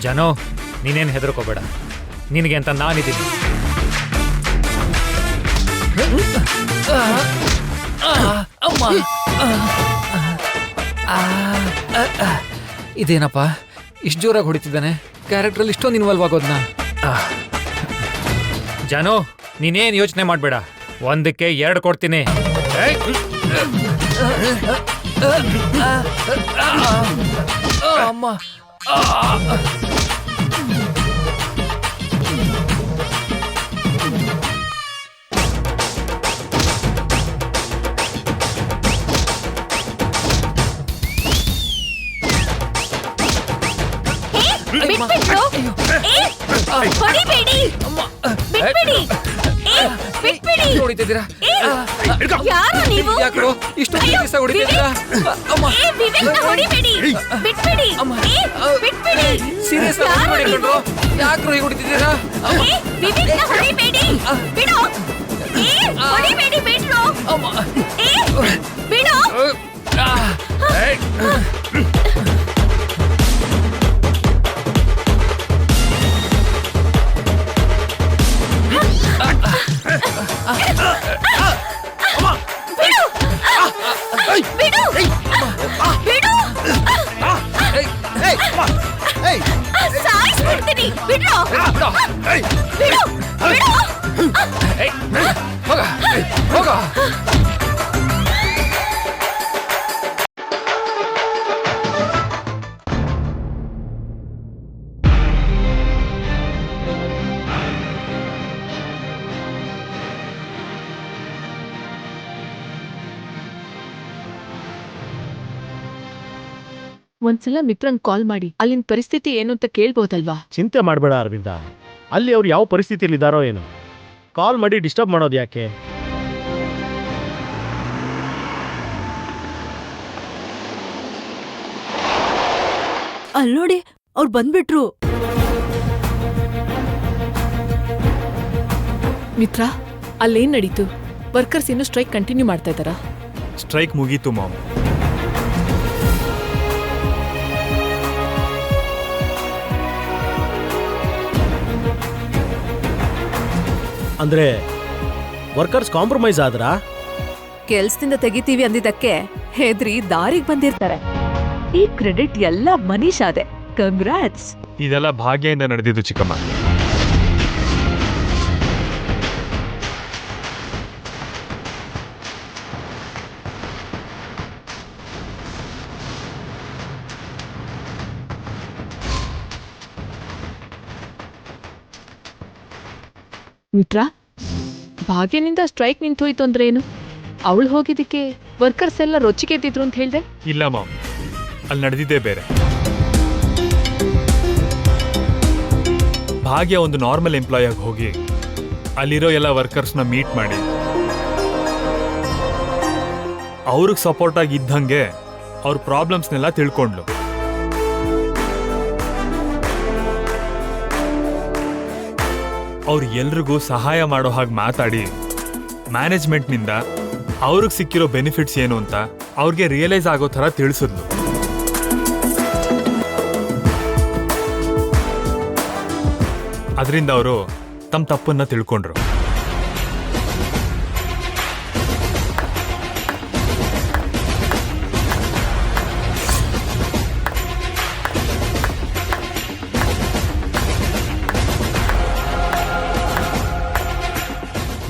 ಜಾನು, ನೀನೇನು ಹೆದರ್ಕೋಬೇಡ, ನಿನಗೆ ಅಂತ ನಾನಿದ್ದೀನಿ. ಇದೇನಪ್ಪ ಇಷ್ಟು ಜೋರಾಗಿ ಹೊಡಿತಿದ್ದಾನೆ? ಕ್ಯಾರೆಕ್ಟ್ರಲ್ಲಿ ಇಷ್ಟೊಂದು ಇನ್ವಾಲ್ವ್ ಆಗೋದ್ನ? ಜಾನು, ನೀನೇನು ಯೋಚನೆ ಮಾಡಬೇಡ, 1ಕ್ಕೆ 2 ಕೊಡ್ತೀನಿ. ಅಮ್ಮ, ಯಾಕೋ ಇಷ್ಟು ದಿವಸ ಹೊಡಿತಿದ್ದೀರಾ? ಸೀರಿಯಸ್ ಯಾಕ್ರೋ ಹೀಗೆ ಹೊಡಿತಿದ್ದೀರಾ? ಒಂದ್ಸಲ ಮಿತ್ರನ್ ಕಾಲ್ ಮಾಡಿ ಅಲ್ಲಿನ ಪರಿಸ್ಥಿತಿ ಏನು ಅಂತ ಕೇಳ್ಬೋದಲ್ವಾ? ಚಿಂತೆ ಮಾಡಬೇಡ ಅರವಿಂದ, ಅಲ್ಲಿ ಅವ್ರು ಯಾವ ಪರಿಸ್ಥಿತಿಯಲ್ಲಿದ್ದಾರೋ ಏನು. ಕಾಲ್ ಮಾಡಿ ಡಿಸ್ಟರ್ಬ್ ಮಾಡೋದು ಯಾಕೆ? ಅಲ್ನೋಡಿ, ಅವ್ರು ಬಂದ್ಬಿಟ್ರು. ಮಿತ್ರ, ಅಲ್ಲೇನ್ ನಡೀತು? ವರ್ಕರ್ಸ್ ಇನ್ನು ಸ್ಟ್ರೈಕ್ ಕಂಟಿನ್ಯೂ ಮಾಡ್ತಾ ಇದ್ದಾರಾ? ಸ್ಟ್ರೈಕ್ ಮುಗೀತು ಮಾಮ್. ಅಂದ್ರೆ ವರ್ಕರ್ಸ್ ಕಾಂಪ್ರಮೈಸ್ ಆದ್ರಾ? ಕೆಲ್ಸದಿಂದ ತೆಗಿತೀವಿ ಅಂದಿದ್ದಕ್ಕೆ ಹೆದ್ರಿ ದಾರಿಗೆ ಬಂದಿರ್ತಾರೆ. ಈ ಕ್ರೆಡಿಟ್ ಎಲ್ಲ ಮನೀಶಾದೆ. ಕಂಗ್ರಾಟ್ಸ್. ಇದೆಲ್ಲ ಭಾಗ್ಯದಿಂದ ನಡೆದಿದ್ದು ಚಿಕ್ಕಮ್ಮ. ಮಿತ್ರ, ಭಾಗ್ಯನಿಂದ ಸ್ಟ್ರೈಕ್ ನಿಂತೋಯ್ತು ಅಂದ್ರೆ ಏನು? ಅವಳು ಹೋಗಿದ್ದಕ್ಕೆ ವರ್ಕರ್ಸ್ ಎಲ್ಲ ರೊಚ್ಚಿಗೆದ್ದಿದ್ರು ಅಂತ ಹೇಳ್ದೆ. ಇಲ್ಲ ಮಾಮ್, ಅಲ್ಲಿ ನಡೆದಿದ್ದೇ ಬೇರೆ. ಭಾಗ್ಯ ಒಂದು ನಾರ್ಮಲ್ ಎಂಪ್ಲಾಯ್ ಆಗಿ ಹೋಗಿ ಅಲ್ಲಿರೋ ಎಲ್ಲ ವರ್ಕರ್ಸ್ನ ಮೀಟ್ ಮಾಡಿ ಅವ್ರಿಗೆ ಸಪೋರ್ಟ್ ಆಗಿ ಇದ್ದಂಗೆ ಅವ್ರ ಪ್ರಾಬ್ಲಮ್ಸ್ನೆಲ್ಲ ತಿಳ್ಕೊಂಡ್ಲು. ಅವ್ರು ಎಲ್ರಿಗೂ ಸಹಾಯ ಮಾಡೋ ಹಾಗೆ ಮಾತಾಡಿ ಮ್ಯಾನೇಜ್ಮೆಂಟ್ನಿಂದ ಅವ್ರಿಗೆ ಸಿಕ್ಕಿರೋ ಬೆನಿಫಿಟ್ಸ್ ಏನು ಅಂತ ಅವ್ರಿಗೆ ರಿಯಲೈಸ್ ಆಗೋ ಥರ ತಿಳಿಸಿದ್ಲು. ಅದರಿಂದ ಅವರು ತಮ್ಮ ತಪ್ಪನ್ನ ತಿಳ್ಕೊಂಡ್ರು.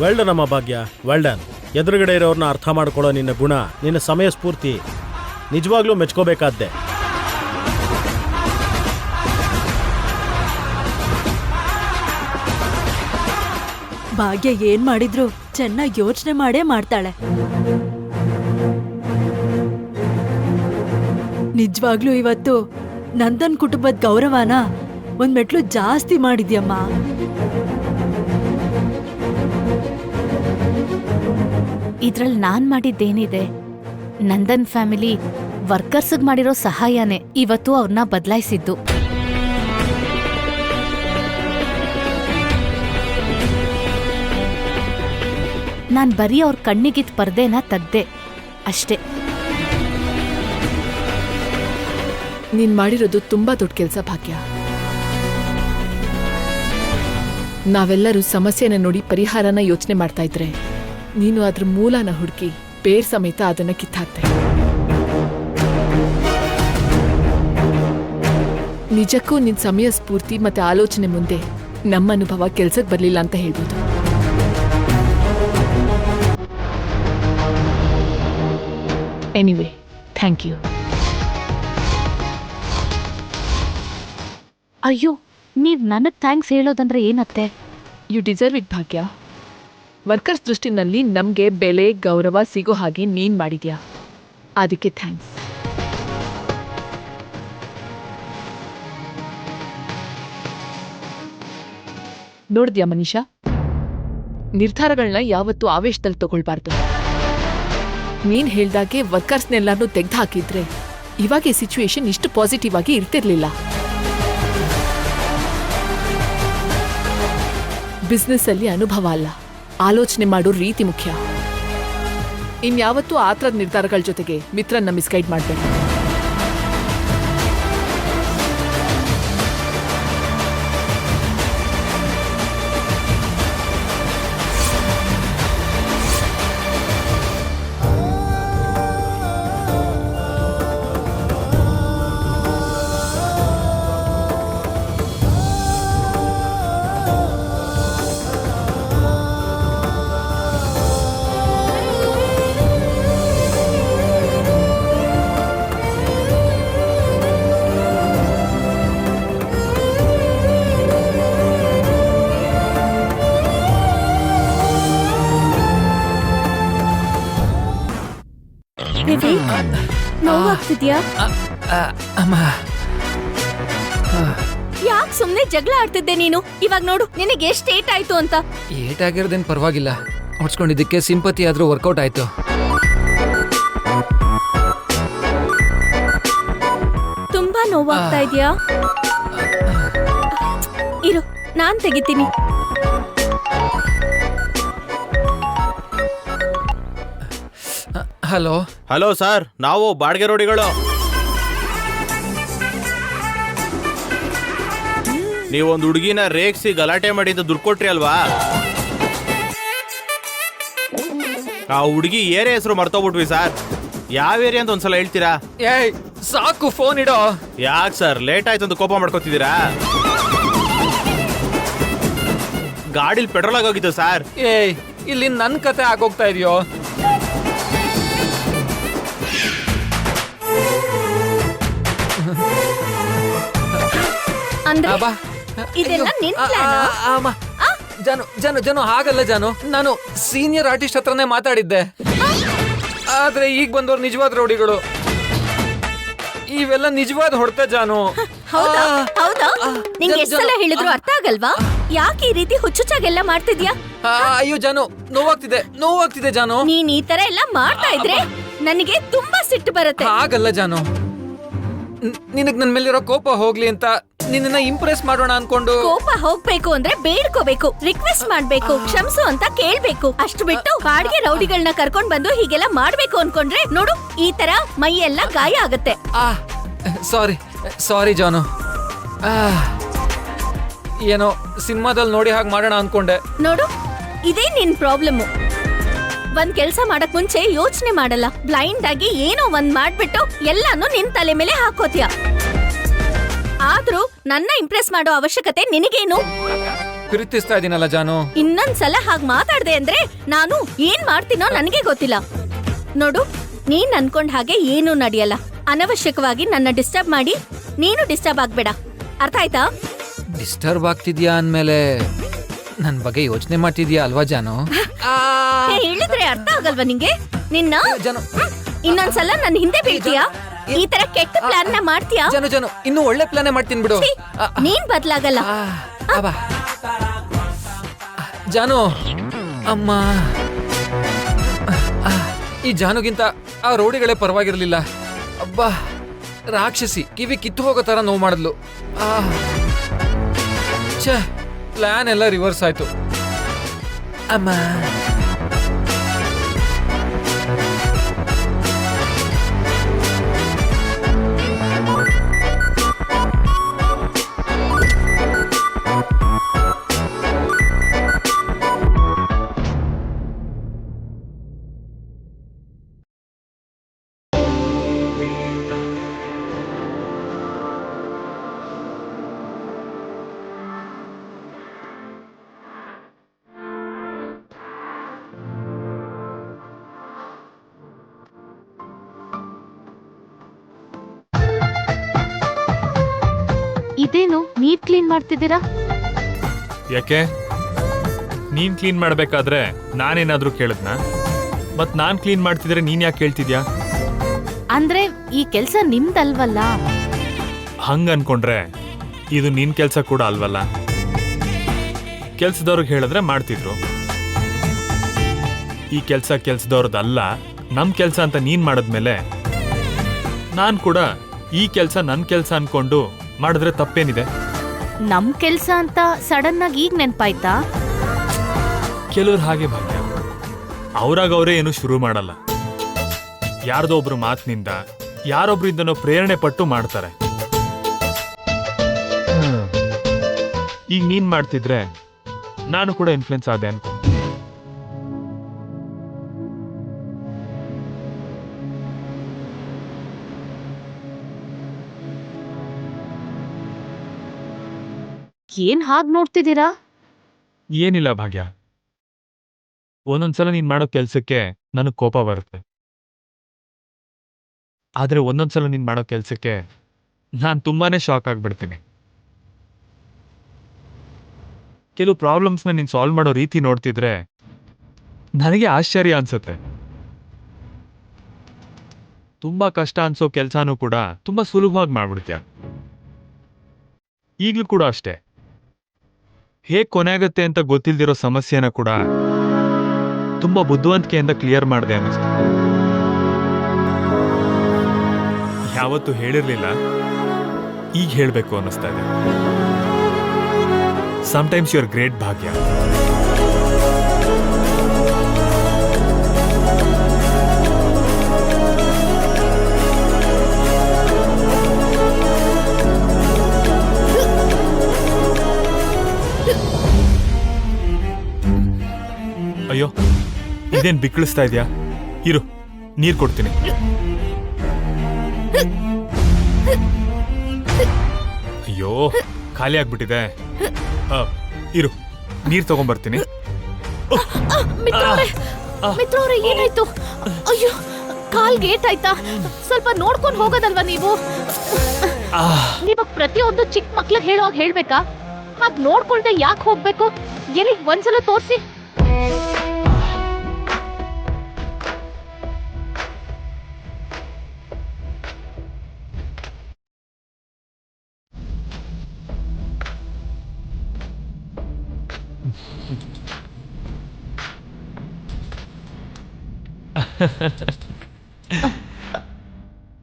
ವೆಲ್ಡನ್ ಅಮ್ಮ ಭಾಗ್ಯ, ವೆಲ್ಡನ್. ಎದುರುಗಡೆ ಇರೋರ್ನ ಅರ್ಥ ಮಾಡ್ಕೊಳ್ಳೋ ನಿನ್ನ ಗುಣ, ನಿನ್ನ ಸಮಯ ಸ್ಫೂರ್ತಿ ನಿಜವಾಗ್ಲೂ ಮೆಚ್ಕೋಬೇಕಾದ್ದೆ. ಭಾಗ್ಯ ಏನ್ ಮಾಡಿದ್ರು ಚೆನ್ನಾಗಿ ಯೋಚನೆ ಮಾಡೇ ಮಾಡ್ತಾಳೆ. ನಿಜವಾಗ್ಲೂ ಇವತ್ತು ನಂದನ್ ಕುಟುಂಬದ ಗೌರವನ ಒಂದ್ ಮೆಟ್ಲು ಜಾಸ್ತಿ ಮಾಡಿದ್ಯಮ್ಮ. ಇದ್ರಲ್ಲಿ ನಾನ್ ಮಾಡಿದ್ದೇನಿದೆ? ನಂದನ್ ಫ್ಯಾಮಿಲಿ ವರ್ಕರ್ಸ್ಗ್ ಮಾಡಿರೋ ಸಹಾಯನೇ ಇವತ್ತು ಅವ್ರನ್ನ ಬದಲಾಯಿಸಿದ್ದು. ನಾನ್ ಬರೀ ಅವ್ರ ಕಣ್ಣಿಗಿದ್ ಪರ್ದೆನ ತೆಗ್ದೆ ಅಷ್ಟೇ. ನೀನ್ ಮಾಡಿರೋದು ತುಂಬಾ ದೊಡ್ಡ ಕೆಲ್ಸ ಭಾಗ್ಯ. ನಾವೆಲ್ಲರೂ ಸಮಸ್ಯೆನ ನೋಡಿ ಪರಿಹಾರನ ಯೋಚನೆ ಮಾಡ್ತಾ ಇದ್ರೆ ನೀನು ಅದ್ರ ಮೂಲನ ಹುಡುಕಿ ಬೇರ್ ಸಮೇತ ಅದನ್ನ ಕಿತ್ತಾಕ್ತೆ. ನಿಜಕ್ಕೂ ನಿನ್ ಸಮಯ ಸ್ಫೂರ್ತಿ ಮತ್ತೆ ಆಲೋಚನೆ ಮುಂದೆ ನಮ್ಮ ಅನುಭವ ಕೆಲ್ಸಕ್ಕೆ ಬರ್ಲಿಲ್ಲ ಅಂತ ಹೇಳ್ಬೋದು. Anyway, thank you. ಅಯ್ಯೋ, ನೀವ್ ನನಗ್ ಥ್ಯಾಂಕ್ಸ್ ಹೇಳೋದಂದ್ರೆ ಏನತ್ತೆ? You deserve it Bhagya. Workers ದೃಷ್ಟಿನಲ್ಲಿ ನಮ್ಗೆ ಬೆಲೆ ಗೌರವ ಸಿಗೋ ಹಾಗೆ ನೀನ್ ಮಾಡಿದ್ಯಾ, ಅದಕ್ಕೆ ಥ್ಯಾಂಕ್ಸ್. ನೋಡಿದ್ಯಾ ಮನೀಷಾ, ನಿರ್ಧಾರಗಳನ್ನ ಯಾವತ್ತೂ ಆವೇಶದಲ್ಲಿ ತಗೊಳ್ಬಾರ್ದು. ನೀನ್ ಹೇಳ್ದಾಗೆ ವರ್ಕರ್ಸ್ನೆಲ್ಲಾನು ತೆಗ್ದು ಹಾಕಿದ್ರೆ ಇವಾಗ ಈ ಸಿಚುವೇಶನ್ ಇಷ್ಟು ಪಾಸಿಟಿವ್ ಆಗಿ ಇರ್ತಿರ್ಲಿಲ್ಲ. ಬಿಸ್ನೆಸ್ ಅಲ್ಲಿ ಅನುಭವ ಅಲ್ಲ, ಆಲೋಚನೆ ಮಾಡೋ ರೀತಿ ಮುಖ್ಯ. ಇನ್ಯಾವತ್ತೂ ಆ ಥರದ ನಿರ್ಧಾರಗಳ ಜೊತೆಗೆ ಮಿತ್ರನ್ನ ಮಿಸ್ಗೈಡ್ ಮಾಡಬೇಡ. ನೋವಾಗ್ತಿದ್ಯಾ? ಯಾಕೆ ಸುಮ್ನೆ ಜಗಳ ಆಡ್ತಿದ್ದೆ ನೀನು? ಇವಾಗ ನೋಡು ನಿನಗೆ ಎಷ್ಟು ಏಟ್ ಆಯ್ತು ಅಂತ. ಏಟ್ ಆಗಿರೋದೇನ್ ಪರವಾಗಿಲ್ಲ, ಹೊಡ್ಸ್ಕೊಂಡಿದ್ದಕ್ಕೆ ಸಿಂಪತಿ ಆದ್ರೂ ವರ್ಕೌಟ್ ಆಯ್ತು. ತುಂಬಾ ನೋವಾಗ್ತಾ ಇದೆಯಾ? ಇರು, ನಾನ್ ತೆಗಿತೀನಿ. ಹಲೋ ಹಲೋ ಸರ್, ನಾವು ಬಾಡಿಗೆ ರೋಡಿಗಳು. ನೀವೊಂದು ಹುಡುಗಿನ ರೇಗ್ಸಿ ಗಲಾಟೆ ಮಾಡಿದ್ದು ದುಡ್ಡು ಕೊಟ್ರಿ ಅಲ್ವಾ? ಆ ಹುಡುಗಿ ಏರಿಯಾ ಹೆಸರು ಮರ್ತೋಗ್ಬಿಟ್ವಿ ಸರ್. ಯಾವ ಏರಿಯಾ ಅಂತ ಒಂದ್ಸಲ ಹೇಳ್ತೀರಾ? ಏಯ್ ಸಾಕು, ಫೋನ್ ಇಡೋ. ಯಾಕೆ ಸರ್ ಲೇಟ್ ಆಯ್ತು ಅಂತ ಕೋಪ ಮಾಡ್ಕೋತಿದ್ದೀರಾ? ಗಾಡಿಲಿ ಪೆಟ್ರೋಲ್ ಆಗೋಗಿತ್ತು ಸರ್. ಏಯ್ ಇಲ್ಲಿ ನನ್ ಕತೆ ಆಗೋಗ್ತಾ ಇದೆಯೋ? ಅಂದ್ರೆ ಇದೆಲ್ಲ ನಿನ್ ಪ್ಲಾನಾ? ಜಾನು ಜಾನು ಜಾನು ಹಾಗಲ್ಲ ಜಾನು, ನಾನು ಸೀನಿಯರ್ ಆರ್ಟಿಸ್ಟ್ ಹತ್ರನೇ ಮಾತಾಡಿದ್ದೆ. ಆದ್ರೆ ಈಗ ಬಂದವ್ರು ನಿಜವಾದ ರೌಡಿಗಳು. ಇವೆಲ್ಲ ನಿಜವಾದ ಹೊಡ್ತ ಜಾನು. ಹೌದಾ? ನಿಂಗೆ ಎಷ್ಟೆಲ್ಲ ಹೇಳಿದ್ರು ಅರ್ಥ ಆಗಲ್ವಾ? ಯಾಕೆ ಈ ರೀತಿ ಹುಚ್ಚುಚ್ಚಾಗೆಲ್ಲ ಮಾಡ್ತಿದ್ಯಾ? ಅಯ್ಯೋ ಜಾನು, ನೋವಾಗ್ತಿದೆ ಜಾನು. ನೀನ್ ಈ ತರ ಎಲ್ಲ ಮಾಡ್ತಾ ಇದ್ರೆ ನನಗೆ ತುಂಬಾ ಸಿಟ್ಟು ಬರುತ್ತೆ. ಹಾಗಲ್ಲ ಜಾನು, ನಿನಗ್ ನನ್ ಮೇಲಿರೋ ಕೋಪ ಹೋಗ್ಲಿ ಅಂತ ನಿನ್ನ ಇಂಪ್ರೆಸ್ ಮಾಡೋಣ ಅನ್ಕೊಂಡು. ಕೋಪ ಹೋಗ್ಬೇಕು ಅಂದ್ರೆ ಬೇಡ್ಕೋಬೇಕು, ರಿಕ್ವೆಸ್ಟ್ ಮಾಡ್ಬೇಕು, ಕ್ಷಮಿಸು ಅಂತ ಕೇಳ್ಬೇಕು. ಅಷ್ಟು ಬಿಟ್ಟು ಬಾಡಿಗೆ ರೌಡಿಗಳನ್ನ ಕರ್ಕೊಂಡ್ ಬಂದು ಹೀಗೆಲ್ಲ ಮಾಡ್ಬೇಕು ಅನ್ಕೊಂಡ್ರೆ ನೋಡು, ಈ ತರ ಮೈ ಎಲ್ಲ ಗಾಯ ಆಗತ್ತೆ. ಸಾರಿ ಜಾನು. ಏನೋ ಸಿನಿಮಾದಲ್ಲಿ ನೋಡಿ ಹಾಗೆ ಮಾಡೋಣ ಅನ್ಕೊಂಡೆ. ನೋಡು, ಇದೇ ನಿನ್ ಪ್ರಾಬ್ಲಮ್. ಒಂದ್ ಕೆಲ್ಸ ಮಾಡಕ್ ಮುಂಚೆ ಯೋಚನೆ ಮಾಡಲ್ಲ, ಬ್ಲೈಂಡ್ ಆಗಿ ಏನೋ ಒಂದ್ ಮಾಡ್ಬಿಟ್ಟು ಎಲ್ಲಾನು ನಿನ್ ತಲೆ ಮೇಲೆ ಹಾಕೋತಿಯ. ಆದ್ರೂ ನನ್ನ ಇಂಪ್ರೆಸ್ ಮಾಡೋ ಅವಶ್ಯಕತೆ ನಿನಗೇನು? ಪ್ರೀತಿಸ್ತಾ ಇದೀನಲ್ಲ ಜಾನು. ಇನ್ನೊಂದ್ಸಲ ಹಾಗ್ ಮಾತಾಡ್ದೆ ಅಂದ್ರೆ ನಾನು ಏನ್ ಮಾಡ್ತೀನೋ ನನಗೆ ಗೊತ್ತಿಲ್ಲ. ನೋಡು, ನೀನ್ ಅನ್ಕೊಂಡ್ ಹಾಗೆ ಏನೂ ನಡೆಯಲ್ಲ. ಅನವಶ್ಯಕವಾಗಿ ನನ್ನ ಡಿಸ್ಟರ್ಬ್ ಮಾಡಿ ನೀನು ಡಿಸ್ಟರ್ಬ್ ಆಗ್ಬೇಡ, ಅರ್ಥ ಆಯ್ತಾ? ಡಿಸ್ಟರ್ಬ್ ಆಗ್ತಿದ್ಯಾ ಅಂದ್ಮೇಲೆ ನನ್ ಬಗ್ಗೆ ಯೋಚನೆ ಮಾಡ್ತಿದ್ಯಾ ಅಲ್ವಾ ಜಾನು? ಹೇಳಿದ್ರೆ ಅರ್ಥ ಆಗಲ್ವಾ ನಿಂಗೆ? ನಿನ್ನ ಇನ್ನೊಂದ್ಸಲ ನನ್ನ ಹಿಂದೆ ಬೀಳ್ತೀಯಾ? ಈ ತರ ಕೆಟ್ಟ ಪ್ಲಾನ್ ನ ಮಾಡ್ತೀಯಾ? ಜಾನು ಇನ್ನು ಒಳ್ಳೆ ಪ್ಲಾನ್ ಮಾಡ್ತೀನಿ ಬಿಡು. ನೀನ್ ಬದ್ಲಾಗಲ್ಲ. ಜಾನು ಅಮ್ಮ, ಈ ಜಾನುಗಿಂತ ಆ ರೌಡಿಗಳೇ ಪರವಾಗಿರ್ಲಿಲ್ಲ. ಅಬ್ಬಾ, ರಾಕ್ಷಸಿ ಕಿವಿ ಕಿತ್ತು ಹೋಗೋ ತರ ನೋವು ಮಾಡಿದ್ಲು. ಛೇ, ಪ್ಲಾನ್ ಎಲ್ಲ ರಿವರ್ಸ್ ಆಯ್ತು. ಅಮ್ಮ ಇದೇನು ನೀವ್ ಕ್ಲೀನ್ ಮಾಡ್ತಿದ್ದೀರಾ? ಯಾಕೆ ನೀನ್ ಕ್ಲೀನ್ ಮಾಡ್ಬೇಕಾದ್ರೆ ನಾನೇನಾದ್ರೂ ಕೇಳಿದ್ನಾ? ಮತ್ ನಾನ್ ಕ್ಲೀನ್ ಮಾಡ್ತಿದ್ರೆ ನೀನ್ ಯಾಕೆ ಕೇಳ್ತಿದ್ಯಾ? ಅಂದ್ರೆ ಈ ಕೆಲ್ಸ ನಿಮ್ದಲ್ವಲ್ಲ. ಹಂಗ ಅನ್ಕೊಂಡ್ರೆ ಇದು ನಿನ್ ಕೆಲ್ಸ ಕೂಡ ಅಲ್ವಲ್ಲ. ಕೆಲ್ಸದವ್ರಿಗೆ ಹೇಳಿದ್ರೆ ಮಾಡ್ತಿದ್ರು. ಈ ಕೆಲ್ಸದವ್ರದ್ದಲ್ಲ, ನಮ್ ಕೆಲ್ಸ ಅಂತ ನೀನ್ ಮಾಡದ್ಮೇಲೆ ನಾನ್ ಕೂಡ ಈ ಕೆಲ್ಸ ನನ್ ಕೆಲ್ಸ ಅನ್ಕೊಂಡು ಮಾಡಿದ್ರೆ ತಪ್ಪೇನಿದೆ? ನಮ್ ಕೆಲ್ಸ ಅಂತ ಸಡನ್ ಆಗಿ ಈಗ ನೆನ್ಪಾಯ್ತಾ? ಕೆಲವ್ರು ಹಾಗೆ ಭಾಗ್ಯ, ಅವ್ರಾಗವ್ರೇ ಏನು ಶುರು ಮಾಡಲ್ಲ. ಯಾರ್ದೋ ಒಬ್ರು ಮಾತಿನಿಂದ ಯಾರೊಬ್ರಿಂದನೋ ಪ್ರೇರಣೆ ಪಟ್ಟು ಮಾಡ್ತಾರೆ. ಈಗ ನೀನ್ ಮಾಡ್ತಿದ್ರೆ ನಾನು ಕೂಡ ಇನ್ಫ್ಲುಯೆನ್ಸ್ ಆದೆ ಅನ್ಕೊ. ಏನ್ ಹಾಗ್ ನೋಡ್ತಿದ್ದೀರಾ? ಏನಿಲ್ಲ ಭಾಗ್ಯ, ಒಂದೊಂದ್ಸಲ ನೀನ್ ಮಾಡೋ ಕೆಲ್ಸಕ್ಕೆ ನನಗ್ ಕೋಪ ಬರುತ್ತೆ. ಆದ್ರೆ ಒಂದೊಂದ್ಸಲ ನೀನ್ ಮಾಡೋ ಕೆಲ್ಸಕ್ಕೆ ನಾನ್ ತುಂಬಾನೇ ಶಾಕ್ ಆಗ್ಬಿಡ್ತೀನಿ. ಕೆಲವು ಪ್ರಾಬ್ಲಮ್ಸ್ನ ನೀನ್ ಸಾಲ್ವ್ ಮಾಡೋ ರೀತಿ ನೋಡ್ತಿದ್ರೆ ನನಗೆ ಆಶ್ಚರ್ಯ ಅನ್ಸುತ್ತೆ. ತುಂಬಾ ಕಷ್ಟ ಅನ್ಸೋ ಕೆಲ್ಸಾನು ಕೂಡ ತುಂಬಾ ಸುಲಭವಾಗಿ ಮಾಡ್ಬಿಡ್ತೀಯ. ಈಗ್ಲೂ ಕೂಡ ಅಷ್ಟೇ, ಹೇಗ್ ಕೊನೆ ಆಗತ್ತೆ ಅಂತ ಗೊತ್ತಿಲ್ದಿರೋ ಸಮಸ್ಯೆನ ಕೂಡ ತುಂಬಾ ಬುದ್ಧಿವಂತಿಕೆಯಿಂದ ಕ್ಲಿಯರ್ ಮಾಡಿದೆ ಅನ್ನಿಸ್ತು. ಯಾವತ್ತೂ ಹೇಳಿರ್ಲಿಲ್ಲ, ಈಗ ಹೇಳ್ಬೇಕು ಅನ್ನಿಸ್ತಾ ಇದೆ. ಸಮಟೈಮ್ಸ್ ಯು ಆರ್ ಗ್ರೇಟ್ ಭಾಗ್ಯ. ಅಯ್ಯೋ, ಇದೇನ್ ಬಿಕ್ಕಳಿಸ್ತಾ ಇದ್ಯಾ? ಇರು, ನೀರ್ ಕೊಡ್ತೀನಿ. ಅಯ್ಯೋ, ಖಾಲಿ ಆಗ್ಬಿಟ್ಟಿದೆ. ಇರು, ನೀರ್ ತಗೊಂಡ್ಬರ್ತೀನಿ. ಮಿತ್ರವ್ರೆ, ಏನಾಯ್ತು? ಅಯ್ಯೋ, ಕಾಲ್ ಗೇಟ್ ಆಯ್ತಾ? ಸ್ವಲ್ಪ ನೋಡ್ಕೊಂಡು ಹೋಗೋದಲ್ವಾ ನೀವು? ನೀವಾಗ ಪ್ರತಿಯೊಂದು ಚಿಕ್ಕ ಮಕ್ಳಿಗೆ ಹೇಳುವಾಗ ಹೇಳ್ಬೇಕಾ? ಹಾಗ್ ನೋಡ್ಕೊಳ್ದೆ ಯಾಕೆ ಹೋಗ್ಬೇಕು? ಎಲ್ಲಿ ಒಂದ್ಸಲ ತೋರ್ಸಿ.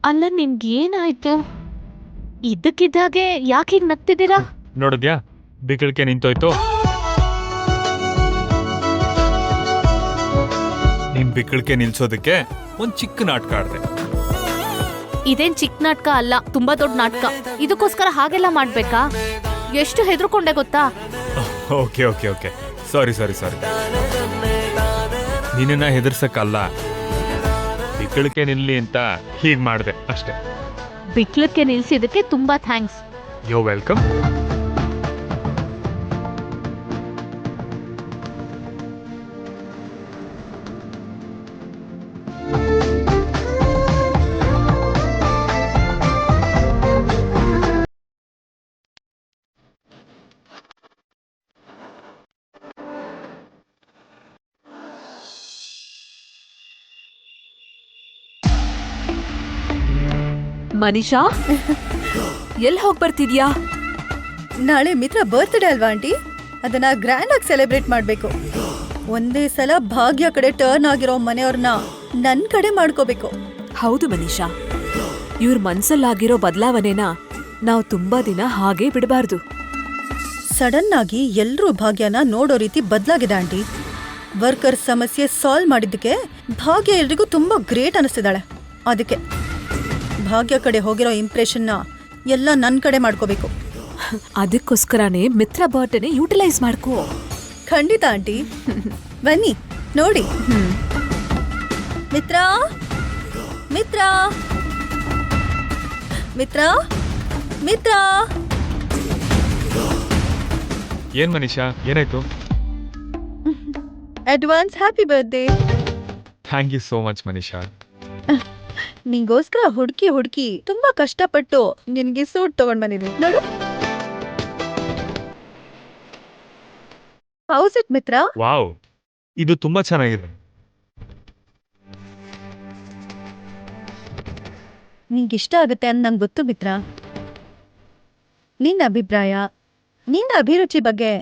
ಅಲ್ಲ, ನಿಮ್ಗೆ ಏನಾಯ್ತು? ಇದ್ದಕ್ಕಿದ್ದಾಗೆ ಯಾಕೆ ಹೀಗ್ ನಗ್ತಿದ್ದೀರಾ? ನೋಡಿದ್ಯಾ, ಬಿಕ್ಕಳಿಕೆ ನಿಂತೋಯ್ತು. ನಿನ್ ಬಿಕ್ಕಳಿಕೆ ನಿಲ್ಸೋದಕ್ಕೆ ಒಂದ್ ಚಿಕ್ಕ ನಾಟಕ ಆಡ್ದೆ. ಇದೇನ್ ಚಿಕ್ಕ ನಾಟಕ ಅಲ್ಲ, ತುಂಬಾ ದೊಡ್ಡ ನಾಟಕ. ಇದಕ್ಕೋಸ್ಕರ ಹಾಗೆಲ್ಲ ಮಾಡ್ಬೇಕಾ? ಎಷ್ಟು ಹೆದರ್ಕೊಂಡೆ ಗೊತ್ತಾ? ಓಕೆ ಓಕೆ ಓಕೆ, ಸಾರಿ ಸಾರಿ ಸಾರಿ. ನಿನ್ನ ಹೆದರ್ಸಕ್ಕಲ್ಲ, ಬಿಕ್ಕಳಿಕೆ ನಿಲ್ಲಿ ಅಂತ ಹೀಗ್ ಮಾಡ್ದೆ ಅಷ್ಟೇ. ಬಿಕ್ಲಕ್ಕೆ ನಿಲ್ಸಿದಕ್ಕೆ ತುಂಬಾ ಥ್ಯಾಂಕ್ಸ್. ಯೋ ವೆಲ್ಕಮ್. ಮನೀಷಾ, ಎಲ್ಲಿ ಹೋಗಿ ಬರ್ತಿದ್ಯಾ? ನಾಳೆ ಮಿತ್ರ ಬರ್ತ್ಡೇ ಅಲ್ವಾ ಆಂಟಿ? ಅದನ್ನ ಗ್ರ್ಯಾಂಡ್ ಆಗಿ ಸೆಲೆಬ್ರೇಟ್ ಮಾಡ್ಬೇಕು. ಒಂದೇ ಸಲ ಭಾಗ್ಯ ಕಡೆ ಟರ್ನ್ ಆಗಿರೋ ಮನೆಯವ್ರನ್ನ ನನ್ ಕಡೆ ಮಾಡ್ಕೋಬೇಕು. ಹೌದು ಮನೀಷಾ, ಇವ್ರ ಮನ್ಸಲ್ಲಾಗಿರೋ ಬದಲಾವಣೆನ ನಾವು ತುಂಬಾ ದಿನ ಹಾಗೆ ಬಿಡಬಾರ್ದು. ಸಡನ್ ಆಗಿ ಎಲ್ರೂ ಭಾಗ್ಯನ ನೋಡೋ ರೀತಿ ಬದಲಾಗಿದೆ ಆಂಟಿ. ವರ್ಕರ್ ಸಮಸ್ಯೆ ಸಾಲ್ವ್ ಮಾಡಿದ್ದಕ್ಕೆ ಭಾಗ್ಯ ಎಲ್ರಿಗೂ ತುಂಬಾ ಗ್ರೇಟ್ ಅನಿಸ್ತಿದ್ದಾಳೆ. ಅದಕ್ಕೆ ಭಾಗ್ಯ ಕಡೆ ಹೋಗಿರೋ ಇಂಪ್ರೆಷನ್ನ ಎಲ್ಲ ನನ್ ಕಡೆ ಮಾಡ್ಕೋಬೇಕು. ಅದಕ್ಕೋಸ್ಕರನೇ ಮಿತ್ರ ಬರ್ಡೇನೆ ಯೂಟಿಲೈಸ್ ಮಾಡ್ಕೋ. ಖಂಡಿತ ಆಂಟಿ, ಬನ್ನಿ ನೋಡಿ. ಮಿತ್ರ ಮಿತ್ರ ಮಿತ್ರ ಮಿತ್ರ. ಏನ್ ಮನೀಷಾ, ಏನಾಯ್ತು? Advance happy birthday. Thank you so much Manisha. ನಿಂಗೋಸ್ಕರ ಹುಡುಕಿ ತುಂಬಾ ಕಷ್ಟಪಟ್ಟು ನಿನ್ಗೆ ಸೂಟ್ ತಗೊಂಡ್ ಬಂದಿದ್ದೀನಿ ನೋಡು. House it Mitra? ವಾವ್, ಇದು ತುಂಬಾ ಚೆನ್ನಾಗಿದೆ. ನಿಂಗೆ ಇಷ್ಟ ಆಗುತ್ತೆ ಅಂತ ನಂಗೆ ಗೊತ್ತು ಮಿತ್ರ. ನಿನ್ನ ಅಭಿಪ್ರಾಯ, ನಿನ್ನ ಅಭಿರುಚಿ ಬಗ್ಗೆ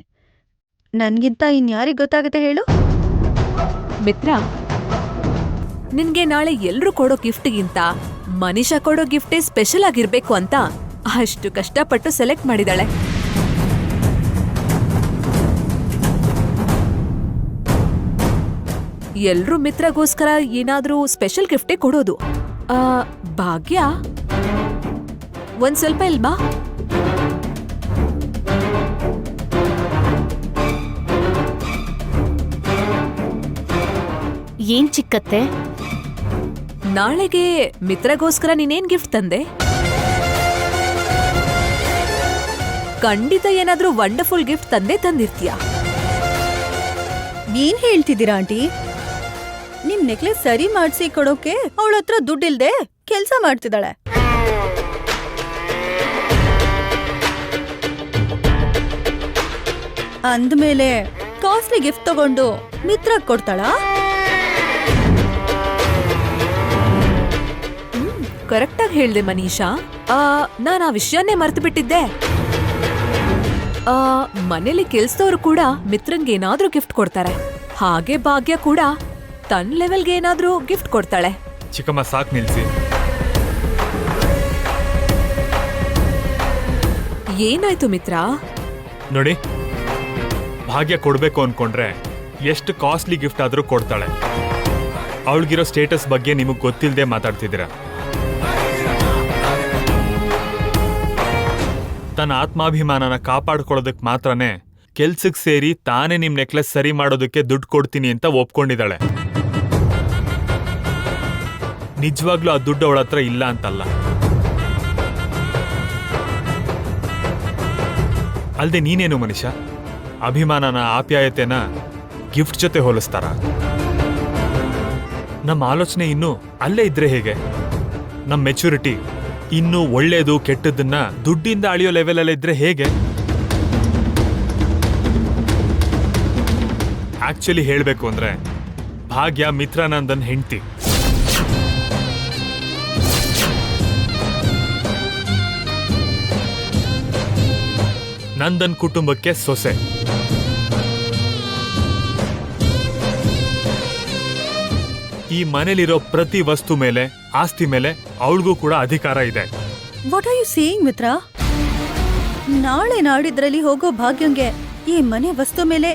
ನನ್ಗಿಂತ ಇನ್ಯಾರಿಗೆ ಗೊತ್ತಾಗುತ್ತೆ ಹೇಳು? ಮಿತ್ರ, ನಿನ್ಗೆ ನಾಳೆ ಎಲ್ರು ಕೊಡೋ ಗಿಫ್ಟ್ಗಿಂತ ಮನೀಷಾ ಕೊಡೋ ಗಿಫ್ಟೇ ಸ್ಪೆಷಲ್ ಆಗಿರ್ಬೇಕು ಅಂತ ಅಷ್ಟು ಕಷ್ಟಪಟ್ಟು ಸೆಲೆಕ್ಟ್ ಮಾಡಿದಾಳೆ. ಎಲ್ರೂ ಮಿತ್ರಗೋಸ್ಕರ ಏನಾದ್ರೂ ಸ್ಪೆಷಲ್ ಗಿಫ್ಟೇ ಕೊಡೋದು. ಭಾಗ್ಯ, ಒಂದ್ ಸ್ವಲ್ಪ ಇಲ್ವಾ? ಏನ್ ಚಿಕ್ಕತ್ತೆ? ನಾಳೆಗೆ ಮಿತ್ರಗೋಸ್ಕರ ನೀನೇನ್ ಗಿಫ್ಟ್ ತಂದೆ? ಖಂಡಿತ ಏನಾದ್ರೂ ವಂಡರ್ಫುಲ್ ಗಿಫ್ಟ್ ತಂದಿರ್ತೀಯ. ಏನ್ ಹೇಳ್ತಿದ್ದೀರಾ ಆಂಟಿ? ನಿಮ್ ನೆಕ್ಲೆಸ್ ಸರಿ ಮಾಡ್ಸಿ ಕೊಡೋಕೆ ಅವಳ ಹತ್ರ ದುಡ್ಡಿಲ್ದೆ ಕೆಲ್ಸ ಮಾಡ್ತಿದ್ದಾಳೆ. ಅಂದ್ಮೇಲೆ ಕಾಸ್ಟ್ಲಿ ಗಿಫ್ಟ್ ತಗೊಂಡು ಮಿತ್ರ ಕೊಡ್ತಾಳಾ? ಕರೆಕ್ಟಾಗಿ ಹೇಳ್ದೆ ಮನೀಷಾ. ನಾನ್ ಆ ವಿಷಯನೇ ಮರ್ತು ಬಿಟ್ಟಿದ್ದೆ. ಮನೇಲಿ ಕೆಲ್ಸದವ್ರು ಕೂಡ ಮಿತ್ರಂಗೆ ಏನಾದ್ರೂ ಗಿಫ್ಟ್ ಕೊಡ್ತಾರೆ. ಹಾಗೆ ಭಾಗ್ಯ ಕೂಡ ತನ್ನ ಲೆವೆಲ್ಗೆ ಏನಾದ್ರೂ ಗಿಫ್ಟ್ ಕೊಡ್ತಾಳೆ. ಚಿಕ್ಕಮ್ಮ, ಸಾಕ್ ನಿಲ್ಸಿ. ಏನಾಯ್ತು ಮಿತ್ರ? ನೋಡಿ, ಭಾಗ್ಯ ಕೊಡ್ಬೇಕು ಅನ್ಕೊಂಡ್ರೆ ಎಷ್ಟು ಕಾಸ್ಟ್ಲಿ ಗಿಫ್ಟ್ ಆದ್ರೂ ಕೊಡ್ತಾಳೆ. ಅವಳಿಗಿರೋ ಸ್ಟೇಟಸ್ ಬಗ್ಗೆ ನಿಮಗ್ ಗೊತ್ತಿಲ್ಲದೆ ಮಾತಾಡ್ತಿದ್ದೀರಾ. ತನ್ನ ಆತ್ಮಾಭಿಮಾನನ ಕಾಪಾಡ್ಕೊಳ್ಳೋದಕ್ ಮಾತ್ರನೇ ಕೆಲ್ಸಕ್ ಸೇರಿ ತಾನೇ ನಿಮ್ ನೆಕ್ಲೆಸ್ ಸರಿ ಮಾಡೋದಕ್ಕೆ ದುಡ್ಡು ಕೊಡ್ತೀನಿ ಅಂತ ಒಪ್ಕೊಂಡಿದ್ದಾಳೆ. ನಿಜವಾಗ್ಲೂ ಆ ದುಡ್ಡು ಅವಳ ಹತ್ರ ಇಲ್ಲ ಅಂತಲ್ಲ. ಅಲ್ದೆ ನೀನೇನು ಮನುಷ್ಯ, ಅಭಿಮಾನನ ಆಪ್ಯಾಯತೆನ ಗಿಫ್ಟ್ ಜೊತೆ ಹೋಲಿಸ್ತಾರ? ನಮ್ಮ ಆಲೋಚನೆ ಇನ್ನೂ ಅಲ್ಲೇ ಇದ್ರೆ ಹೇಗೆ? ನಮ್ಮ ಮೆಚುರಿಟಿ ಇನ್ನೂ ಒಳ್ಳೇದು ಕೆಟ್ಟದನ್ನ ದುಡ್ಡಿಂದ ಅಳಿಯೋ ಲೆವೆಲ್ ಅಲ್ಲೇ ಇದ್ರೆ ಹೇಗೆ? ಆಕ್ಚುಲಿ ಹೇಳ್ಬೇಕು ಅಂದ್ರೆ ಭಾಗ್ಯ ಮಿತ್ರಾನಂದನ್ ಹೆಂಡ್ತಿ. ನಂದನ್ ಕುಟುಂಬಕ್ಕೆ ಸೊಸೆ. ಈ ಮನೇಲಿರೋ ಪ್ರತಿ ವಸ್ತು ಮೇಲೆ, ಆಸ್ತಿ ಮೇಲೆ ಅವಳಿಗೂ ಕೂಡ ಅಧಿಕಾರ ಇದೆ. ವಾಟ್ ಆರ್ ಯು ಸೇಯಿಂಗ್ ಮಿತ್ರ? ನಾಳೆ ನಾಡಿದ್ರಲ್ಲಿ ಹೋಗೋ ಭಾಗ್ಯಂಗೆ ಈ ಮನೆ ವಸ್ತು ಮೇಲೆ,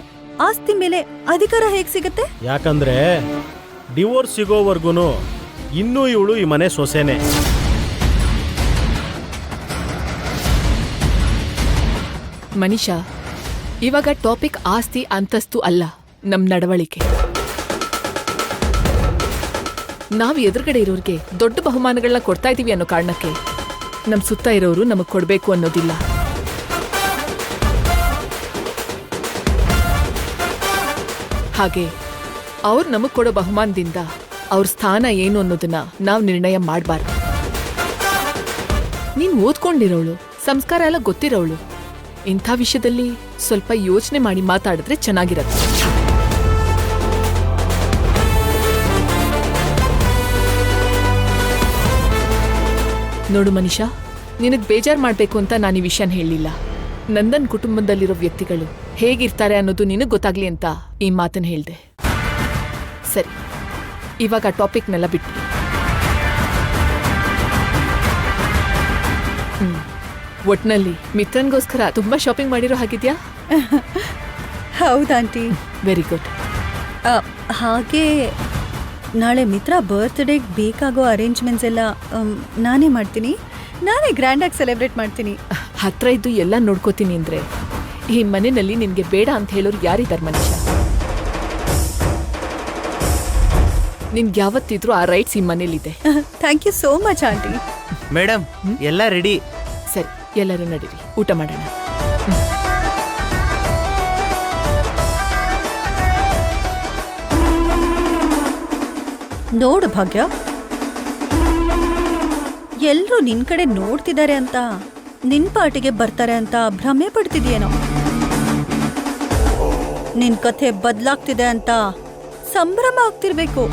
ಆಸ್ತಿ ಮೇಲೆ ಅಧಿಕಾರ ಹೇಗ್ ಸಿಗತ್ತೆ? ಯಾಕಂದ್ರೆ ಡಿವೋರ್ಸ್ ಸಿಗೋವರ್ಗುನು ಇನ್ನೂ ಇವಳು ಈ ಮನೆ ಸೊಸೆನೆ. ಮನೀಷಾ, ಇವಾಗ ಟಾಪಿಕ್ ಆಸ್ತಿ ಅಂತಸ್ತು ಅಲ್ಲ, ನಮ್ ನಡವಳಿಕೆ. ನಾವು ಎದುರುಗಡೆ ಇರೋರಿಗೆ ದೊಡ್ಡ ಬಹುಮಾನಗಳನ್ನ ಕೊಡ್ತಾ ಇದೀವಿ ಅನ್ನೋ ಕಾರಣಕ್ಕೆ ನಮ್ ಸುತ್ತ ಇರೋರು ನಮಗ್ ಕೊಡ್ಬೇಕು ಅನ್ನೋದಿಲ್ಲ. ಹಾಗೆ ಅವ್ರು ನಮಗ್ ಕೊಡೋ ಬಹುಮಾನದಿಂದ ಅವ್ರ ಸ್ಥಾನ ಏನು ಅನ್ನೋದನ್ನ ನಾವು ನಿರ್ಣಯ ಮಾಡಬಾರ್ದು. ನೀನ್ ಓದ್ಕೊಂಡಿರೋಳು, ಸಂಸ್ಕಾರ ಎಲ್ಲ ಗೊತ್ತಿರೋಳು. ಇಂಥ ವಿಷಯದಲ್ಲಿ ಸ್ವಲ್ಪ ಯೋಚನೆ ಮಾಡಿ ಮಾತಾಡಿದ್ರೆ ಚೆನ್ನಾಗಿರತ್ತೆ. ನೋಡು ಮನೀಷಾ, ನಿನಗ್ ಬೇಜಾರ್ ಮಾಡ್ಬೇಕು ಅಂತ ನಾನು ಈ ವಿಷಯನ ಹೇಳಿಲ್ಲ. ನಂದನ್ ಕುಟುಂಬದಲ್ಲಿರೋ ವ್ಯಕ್ತಿಗಳು ಹೇಗಿರ್ತಾರೆ ಅನ್ನೋದು ನಿನಗ್ ಗೊತ್ತಾಗ್ಲಿ ಅಂತ ಈ ಮಾತನ್ನ ಹೇಳ್ದೆ. ಸರಿ, ಇವಾಗ ಟಾಪಿಕ್ನೆಲ್ಲ ಬಿಟ್ಟು ಒಟ್ನಲ್ಲಿ ಮಿತ್ರನ್ಗೋಸ್ಕರ ತುಂಬಾ ಶಾಪಿಂಗ್ ಮಾಡಿರೋ ಹಾಗಿದ್ಯಾ? ಹೌದಾಂಟಿ. Very good. ಹಾಗೆ ನಾಳೆ ಮಿತ್ರ ಬರ್ತ್ಡೇಗೆ ಬೇಕಾಗೋ ಅರೇಂಜ್ಮೆಂಟ್ಸ್ ಎಲ್ಲ ನಾನೇ ಮಾಡ್ತೀನಿ. ನಾನೇ ಗ್ರ್ಯಾಂಡಾಗಿ ಸೆಲೆಬ್ರೇಟ್ ಮಾಡ್ತೀನಿ. ಹತ್ರ ಇದ್ದು ಎಲ್ಲ ನೋಡ್ಕೋತೀನಿ ಅಂದ್ರೆ ಈ ಮನೆಯಲ್ಲಿ ನಿನ್ಗೆ ಬೇಡ ಅಂತ ಹೇಳೋರು ಯಾರಿದ್ದಾರೆ ಮನುಷ್ಯ? ನಿನ್ಗೆ ಯಾವತ್ತಿದ್ರು ಆ ರೈಟ್ಸ್ ಈ ಮನೇಲಿದೆ. Thank you so much aunty. Madam, ಎಲ್ಲ ರೆಡಿ. ಸರಿ, ಎಲ್ಲರೂ ನಡೀರಿ, ಊಟ ಮಾಡೋಣ. ನೋಡು ಭಾಗ್ಯ, ಎಲ್ರೂ ನಿನ್ ಕಡೆ ನೋಡ್ತಿದ್ದಾರೆ ಅಂತ, ನಿನ್ ಪಾರ್ಟಿಗೆ ಬರ್ತಾರೆ ಅಂತ ಭ್ರಮೆ ಪಡ್ತಿದ್ಯೇನೋ? ನಿನ್ ಕಥೆ ಬದ್ಲಾಗ್ತಿದೆ ಅಂತ ಸಂಭ್ರಮ ಆಗ್ತಿರ್ಬೇಕು.